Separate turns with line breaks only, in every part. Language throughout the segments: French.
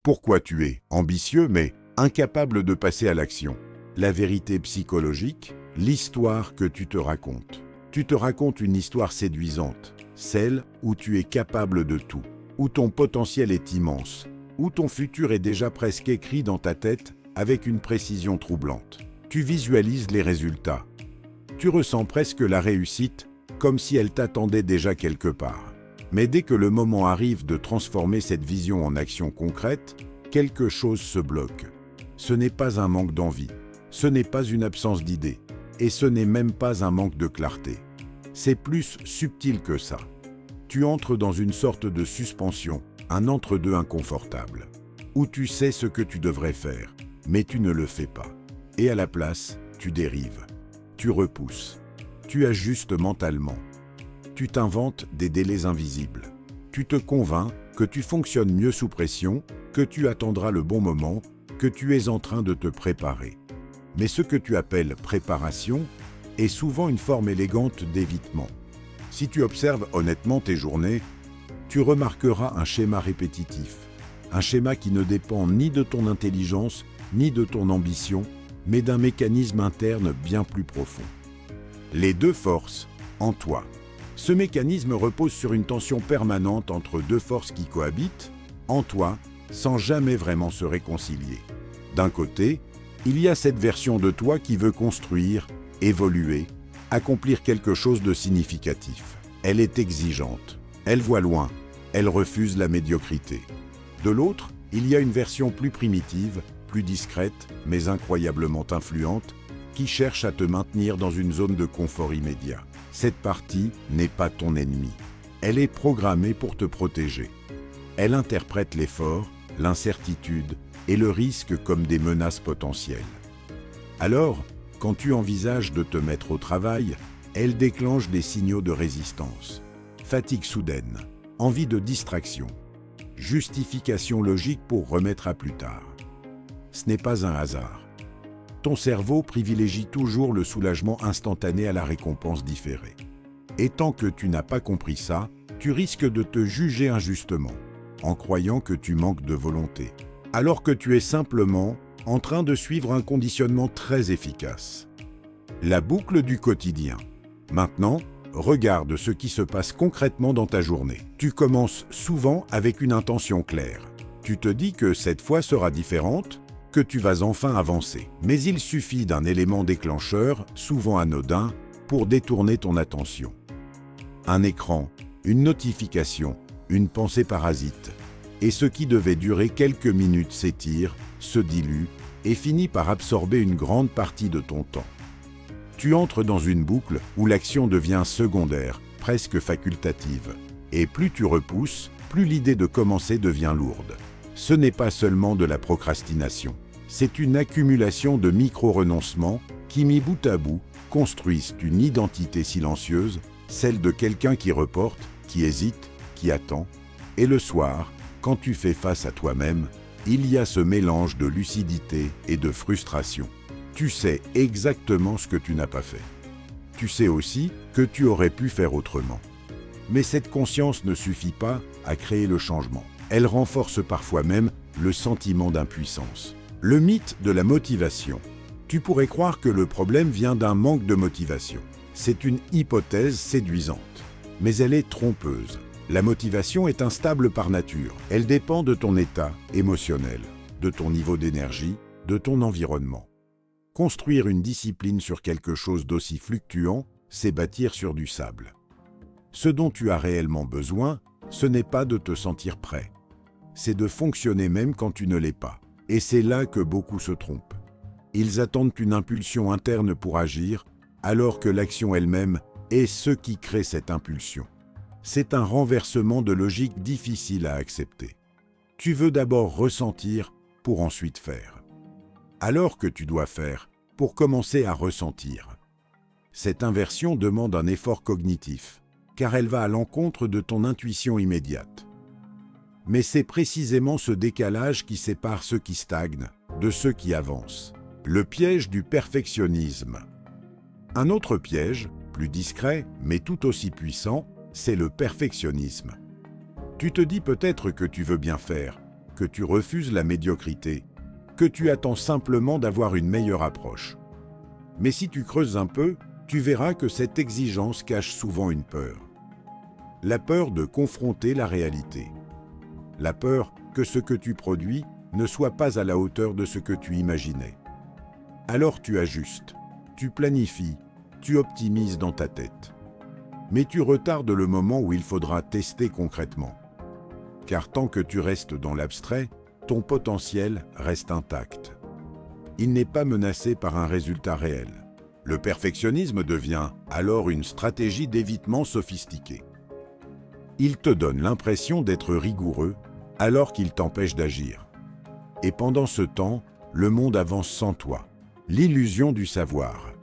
Pourquoi tu es ambitieux mais incapable de passer à l'action? La vérité psychologique, l'histoire que tu te racontes. Tu te racontes une histoire séduisante, celle où tu es capable de tout, où ton potentiel est immense, où ton futur est déjà presque écrit dans ta tête avec une précision troublante. Tu visualises les résultats. Tu ressens presque la réussite, comme si elle t'attendait déjà quelque part. Mais dès que le moment arrive de transformer cette vision en action concrète, quelque chose se bloque. Ce n'est pas un manque d'envie, ce n'est pas une absence d'idées, et ce n'est même pas un manque de clarté. C'est plus subtil que ça. Tu entres dans une sorte de suspension, un entre-deux inconfortable, où tu sais ce que tu devrais faire, mais tu ne le fais pas. Et à la place, tu dérives. Tu repousses. Tu ajustes mentalement. Tu t'inventes des délais invisibles. Tu te convaincs que tu fonctionnes mieux sous pression, que tu attendras le bon moment, que tu es en train de te préparer. Mais ce que tu appelles préparation est souvent une forme élégante d'évitement. Si tu observes honnêtement tes journées, tu remarqueras un schéma répétitif. Un schéma qui ne dépend ni de ton intelligence, ni de ton ambition, mais d'un mécanisme interne bien plus profond. Les deux forces en toi. Ce mécanisme repose sur une tension permanente entre deux forces qui cohabitent, en toi, sans jamais vraiment se réconcilier. D'un côté, il y a cette version de toi qui veut construire, évoluer, accomplir quelque chose de significatif. Elle est exigeante, elle voit loin, elle refuse la médiocrité. De l'autre, il y a une version plus primitive, plus discrète, mais incroyablement influente, qui cherche à te maintenir dans une zone de confort immédiat. Cette partie n'est pas ton ennemi. Elle est programmée pour te protéger. Elle interprète l'effort, l'incertitude et le risque comme des menaces potentielles. Alors, quand tu envisages de te mettre au travail, elle déclenche des signaux de résistance. Fatigue soudaine, envie de distraction, justification logique pour remettre à plus tard. Ce n'est pas un hasard. Ton cerveau privilégie toujours le soulagement instantané à la récompense différée. Et tant que tu n'as pas compris ça, tu risques de te juger injustement, en croyant que tu manques de volonté, alors que tu es simplement en train de suivre un conditionnement très efficace. La boucle du quotidien. Maintenant, regarde ce qui se passe concrètement dans ta journée. Tu commences souvent avec une intention claire. Tu te dis que cette fois sera différente, que tu vas enfin avancer. Mais il suffit d'un élément déclencheur, souvent anodin, pour détourner ton attention. Un écran, une notification, une pensée parasite. Et ce qui devait durer quelques minutes s'étire, se dilue et finit par absorber une grande partie de ton temps. Tu entres dans une boucle où l'action devient secondaire, presque facultative. Et plus tu repousses, plus l'idée de commencer devient lourde. Ce n'est pas seulement de la procrastination, c'est une accumulation de micro-renoncements qui, mis bout à bout, construisent une identité silencieuse, celle de quelqu'un qui reporte, qui hésite, qui attend. Et le soir, quand tu fais face à toi-même, il y a ce mélange de lucidité et de frustration. Tu sais exactement ce que tu n'as pas fait. Tu sais aussi que tu aurais pu faire autrement. Mais cette conscience ne suffit pas à créer le changement. Elle renforce parfois même le sentiment d'impuissance. Le mythe de la motivation. Tu pourrais croire que le problème vient d'un manque de motivation. C'est une hypothèse séduisante, mais elle est trompeuse. La motivation est instable par nature. Elle dépend de ton état émotionnel, de ton niveau d'énergie, de ton environnement. Construire une discipline sur quelque chose d'aussi fluctuant, c'est bâtir sur du sable. Ce dont tu as réellement besoin, ce n'est pas de te sentir prêt. C'est de fonctionner même quand tu ne l'es pas. Et c'est là que beaucoup se trompent. Ils attendent une impulsion interne pour agir, alors que l'action elle-même est ce qui crée cette impulsion. C'est un renversement de logique difficile à accepter. Tu veux d'abord ressentir pour ensuite faire. Alors que tu dois faire pour commencer à ressentir. Cette inversion demande un effort cognitif, car elle va à l'encontre de ton intuition immédiate. Mais c'est précisément ce décalage qui sépare ceux qui stagnent de ceux qui avancent. Le piège du perfectionnisme. Un autre piège, plus discret mais tout aussi puissant, c'est le perfectionnisme. Tu te dis peut-être que tu veux bien faire, que tu refuses la médiocrité, que tu attends simplement d'avoir une meilleure approche. Mais si tu creuses un peu, tu verras que cette exigence cache souvent une peur. La peur de confronter la réalité. La peur que ce que tu produis ne soit pas à la hauteur de ce que tu imaginais. Alors tu ajustes, tu planifies, tu optimises dans ta tête. Mais tu retardes le moment où il faudra tester concrètement. Car tant que tu restes dans l'abstrait, ton potentiel reste intact. Il n'est pas menacé par un résultat réel. Le perfectionnisme devient alors une stratégie d'évitement sophistiquée. Il te donne l'impression d'être rigoureux alors qu'il t'empêche d'agir. Et pendant ce temps, le monde avance sans toi. L'illusion du savoir.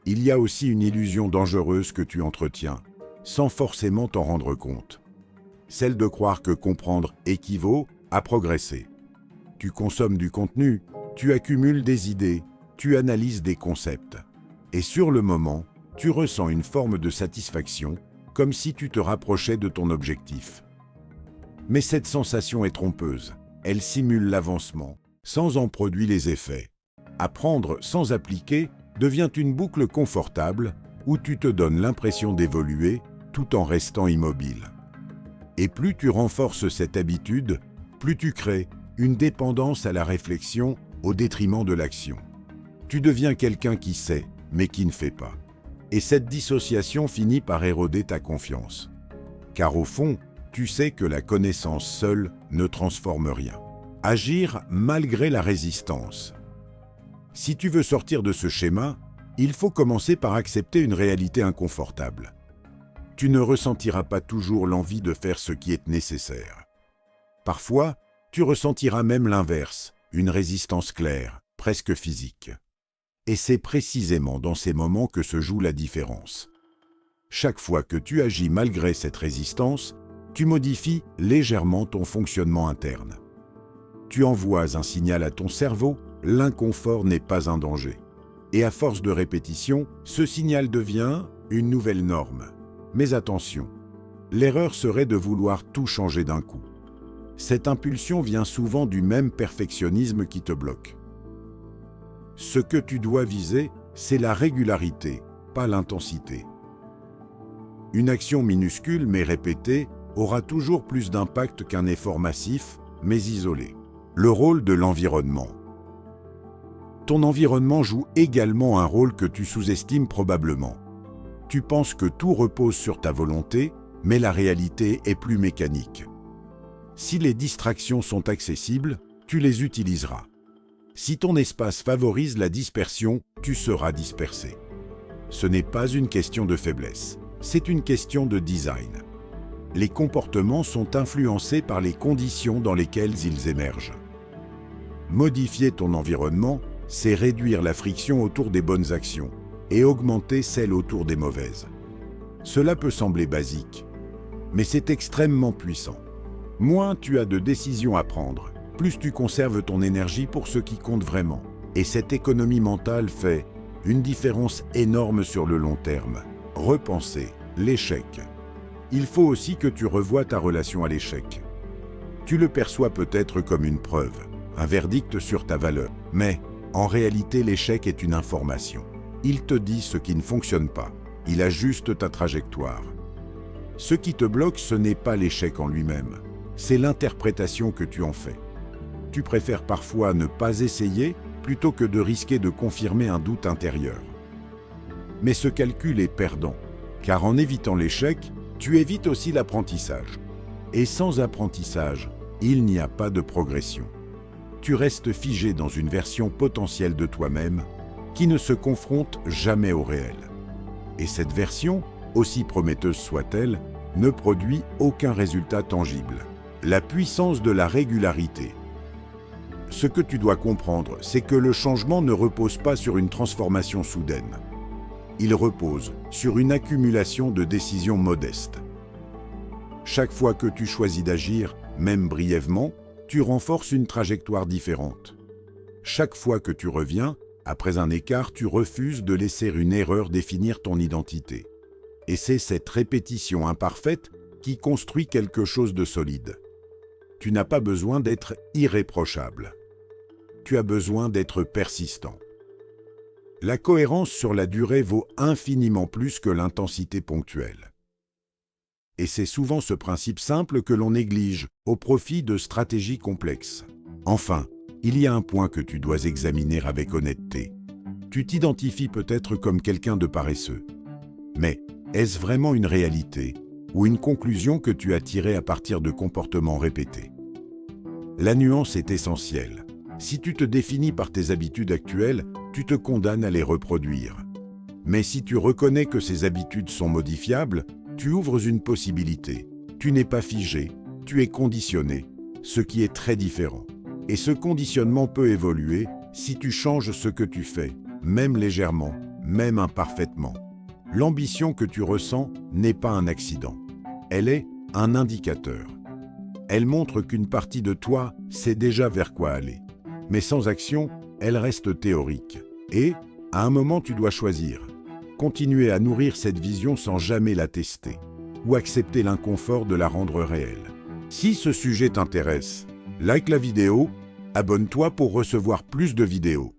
Il y a aussi une illusion dangereuse que tu entretiens, sans forcément t'en rendre compte. Celle de croire que comprendre équivaut à progresser. Tu consommes du contenu, tu accumules des idées, tu analyses des concepts. Et sur le moment, tu ressens une forme de satisfaction, comme si tu te rapprochais de ton objectif. Mais cette sensation est trompeuse. Elle simule l'avancement, sans en produire les effets. Apprendre sans appliquer devient une boucle confortable où tu te donnes l'impression d'évoluer tout en restant immobile. Et plus tu renforces cette habitude, plus tu crées une dépendance à la réflexion au détriment de l'action. Tu deviens quelqu'un qui sait, mais qui ne fait pas. Et cette dissociation finit par éroder ta confiance. Car au fond, tu sais que la connaissance seule ne transforme rien. Agir malgré la résistance. Si tu veux sortir de ce schéma, il faut commencer par accepter une réalité inconfortable. Tu ne ressentiras pas toujours l'envie de faire ce qui est nécessaire. Parfois, tu ressentiras même l'inverse, une résistance claire, presque physique. Et c'est précisément dans ces moments que se joue la différence. Chaque fois que tu agis malgré cette résistance, tu modifies légèrement ton fonctionnement interne. Tu envoies un signal à ton cerveau, l'inconfort n'est pas un danger. Et à force de répétition, ce signal devient une nouvelle norme. Mais attention, l'erreur serait de vouloir tout changer d'un coup. Cette impulsion vient souvent du même perfectionnisme qui te bloque. Ce que tu dois viser, c'est la régularité, pas l'intensité. Une action minuscule mais répétée aura toujours plus d'impact qu'un effort massif, mais isolé. Le rôle de l'environnement. Ton environnement joue également un rôle que tu sous-estimes probablement. Tu penses que tout repose sur ta volonté, mais la réalité est plus mécanique. Si les distractions sont accessibles, tu les utiliseras. Si ton espace favorise la dispersion, tu seras dispersé. Ce n'est pas une question de faiblesse, c'est une question de design. Les comportements sont influencés par les conditions dans lesquelles ils émergent. Modifier ton environnement, c'est réduire la friction autour des bonnes actions et augmenter celle autour des mauvaises. Cela peut sembler basique, mais c'est extrêmement puissant. Moins tu as de décisions à prendre, plus tu conserves ton énergie pour ce qui compte vraiment. Et cette économie mentale fait une différence énorme sur le long terme. Repenser l'échec. Il faut aussi que tu revoies ta relation à l'échec. Tu le perçois peut-être comme une preuve, un verdict sur ta valeur. Mais, en réalité, l'échec est une information. Il te dit ce qui ne fonctionne pas. Il ajuste ta trajectoire. Ce qui te bloque, ce n'est pas l'échec en lui-même. C'est l'interprétation que tu en fais. Tu préfères parfois ne pas essayer plutôt que de risquer de confirmer un doute intérieur. Mais ce calcul est perdant, car en évitant l'échec, tu évites aussi l'apprentissage. Et sans apprentissage, il n'y a pas de progression. Tu restes figé dans une version potentielle de toi-même qui ne se confronte jamais au réel. Et cette version, aussi prometteuse soit-elle, ne produit aucun résultat tangible. La puissance de la régularité. Ce que tu dois comprendre, c'est que le changement ne repose pas sur une transformation soudaine. Il repose sur une accumulation de décisions modestes. Chaque fois que tu choisis d'agir, même brièvement, tu renforces une trajectoire différente. Chaque fois que tu reviens, après un écart, tu refuses de laisser une erreur définir ton identité. Et c'est cette répétition imparfaite qui construit quelque chose de solide. Tu n'as pas besoin d'être irréprochable. Tu as besoin d'être persistant. La cohérence sur la durée vaut infiniment plus que l'intensité ponctuelle. Et c'est souvent ce principe simple que l'on néglige au profit de stratégies complexes. Enfin, il y a un point que tu dois examiner avec honnêteté. Tu t'identifies peut-être comme quelqu'un de paresseux. Mais est-ce vraiment une réalité ou une conclusion que tu as tirée à partir de comportements répétés? La nuance est essentielle. Si tu te définis par tes habitudes actuelles, tu te condamnes à les reproduire. Mais si tu reconnais que ces habitudes sont modifiables, tu ouvres une possibilité. Tu n'es pas figé, tu es conditionné, ce qui est très différent. Et ce conditionnement peut évoluer si tu changes ce que tu fais, même légèrement, même imparfaitement. L'ambition que tu ressens n'est pas un accident. Elle est un indicateur. Elle montre qu'une partie de toi sait déjà vers quoi aller. Mais sans action, elle reste théorique. Et, à un moment, tu dois choisir. Continuer à nourrir cette vision sans jamais la tester. Ou accepter l'inconfort de la rendre réelle. Si ce sujet t'intéresse, like la vidéo, abonne-toi pour recevoir plus de vidéos.